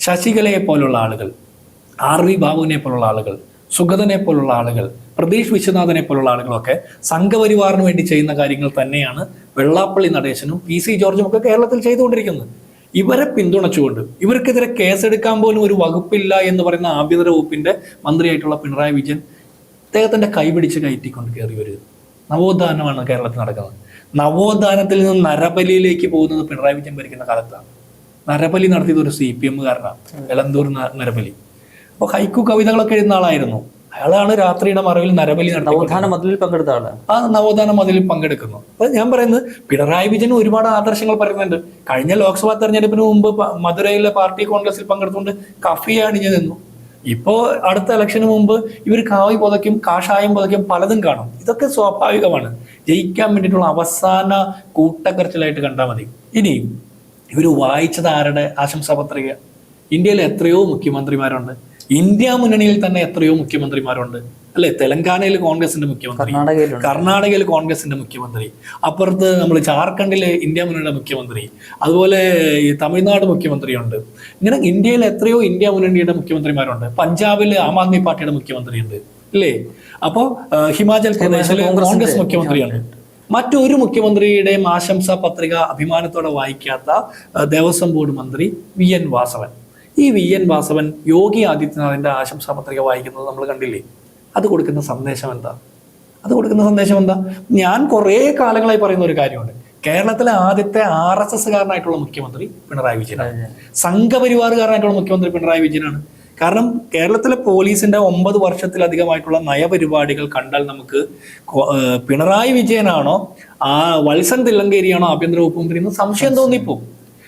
ശശികലയെ പോലുള്ള ആളുകൾ, RV ബാബുവിനെ പോലുള്ള ആളുകൾ, സുഗതനെ പോലുള്ള ആളുകൾ, പ്രതീഷ് വിശ്വനാഥനെ പോലുള്ള ആളുകളൊക്കെ സംഘപരിവാറിന് വേണ്ടി ചെയ്യുന്ന കാര്യങ്ങൾ തന്നെയാണ് വെള്ളാപ്പള്ളി നടേശനും PC ജോർജും ഒക്കെ കേരളത്തിൽ ചെയ്തുകൊണ്ടിരിക്കുന്നത്. ഇവരെ പിന്തുണച്ചുകൊണ്ട് ഇവർക്കെതിരെ കേസെടുക്കാൻ പോലും ഒരു വകുപ്പില്ല എന്ന് പറയുന്ന ആഭ്യന്തര വകുപ്പിന്റെ മന്ത്രിയായിട്ടുള്ള പിണറായി വിജയൻ അദ്ദേഹത്തിന്റെ കൈപിടിച്ച് കയറ്റിക്കൊണ്ട് കയറി വരിക. നവോത്ഥാനമാണ് കേരളത്തിൽ നടക്കുന്നത്. നവോത്ഥാനത്തിൽ നിന്ന് നരബലിയിലേക്ക് പോകുന്നത് പിണറായി വിജയൻ ഭരിക്കുന്ന കാലത്താണ്. നരബലി നടത്തിയത് ഒരു CPM കാരനാണ്, എളന്തൂർ നരബലി. അപ്പോൾ ഹൈക്കു കവിതകളൊക്കെ എഴുതുന്ന ആളായിരുന്നു. അയാളാണ് രാത്രിയുടെ മറവിൽ നരബലി നടത്തി നവോത്ഥാന മതിലിൽ പങ്കെടുത്ത ആളാണ്. ആ നവോത്ഥാന മതിലിൽ പങ്കെടുക്കുന്നു. അപ്പൊ ഞാൻ പറയുന്നത് പിണറായി വിജയൻ ഒരുപാട് ആദർശങ്ങൾ പറയുന്നുണ്ട്. കഴിഞ്ഞ ലോക്സഭാ തെരഞ്ഞെടുപ്പിന് മുമ്പ് മധുരയിലെ പാർട്ടി കോൺഗ്രസിൽ പങ്കെടുത്തുകൊണ്ട് കഫിയ അണിഞ്ഞു നിന്നു. ഇപ്പോ അടുത്ത ഇലക്ഷന് മുമ്പ് ഇവർ കാവി പുതയ്ക്കും, കാഷായം പുതയ്ക്കും, പലതും കാണും. ഇതൊക്കെ സ്വാഭാവികമാണ്. ജയിക്കാൻ വേണ്ടിയിട്ടുള്ള അവസാന കൂട്ടക്കരച്ചിലായിട്ട് കണ്ടാൽ മതി. ഇനി ഇവർ വായിച്ചത് ആരുടെ ആശംസാ പത്രിക? ഇന്ത്യയിൽ എത്രയോ മുഖ്യമന്ത്രിമാരുണ്ട്. ഇന്ത്യ മുന്നണിയിൽ തന്നെ എത്രയോ മുഖ്യമന്ത്രിമാരുണ്ട് അല്ലെ? തെലങ്കാനയിൽ കോൺഗ്രസിന്റെ മുഖ്യമന്ത്രി, കർണാടകയിൽ കോൺഗ്രസിന്റെ മുഖ്യമന്ത്രി, അപ്പുറത്ത് നമ്മൾ ജാർഖണ്ഡിലെ ഇന്ത്യ മുന്നണിയുടെ മുഖ്യമന്ത്രി, അതുപോലെ ഈ തമിഴ്നാട് മുഖ്യമന്ത്രിയുണ്ട്. ഇങ്ങനെ ഇന്ത്യയിൽ എത്രയോ ഇന്ത്യ മുന്നണിയുടെ മുഖ്യമന്ത്രിമാരുണ്ട്. പഞ്ചാബിൽ ആം ആദ്മി പാർട്ടിയുടെ മുഖ്യമന്ത്രിയുണ്ട് അല്ലേ? അപ്പോ ഹിമാചൽ പ്രദേശിൽ കോൺഗ്രസ് മുഖ്യമന്ത്രിയുണ്ട്. മറ്റൊരു മുഖ്യമന്ത്രിയുടെയും ആശംസാ പത്രിക അഭിമാനത്തോടെ വായിക്കാത്ത ദേവസ്വം ബോർഡ് മന്ത്രി VN വാസവൻ. ഈ VN വാസവൻ യോഗി ആദിത്യനാഥിന്റെ ആശംസാ പത്രിക വായിക്കുന്നത് നമ്മൾ കണ്ടില്ലേ? അത് കൊടുക്കുന്ന സന്ദേശം എന്താ? ഞാൻ കുറേ കാലങ്ങളായി പറയുന്ന ഒരു കാര്യമുണ്ട്. കേരളത്തിലെ ആദ്യത്തെ RSS കാരനായിട്ടുള്ള മുഖ്യമന്ത്രി പിണറായി വിജയനാണ്. സംഘപരിവാറുകാരനായിട്ടുള്ള മുഖ്യമന്ത്രി പിണറായി വിജയനാണ്. കാരണം കേരളത്തിലെ പോലീസിന്റെ 9 വർഷത്തിലധികമായിട്ടുള്ള നയപരിപാടികൾ കണ്ടാൽ നമുക്ക് പിണറായി വിജയനാണോ വത്സൻ തില്ലങ്കേരിയാണോ ആഭ്യന്തര വകുപ്പ് മന്ത്രി എന്ന് സംശയം തോന്നിപ്പോ.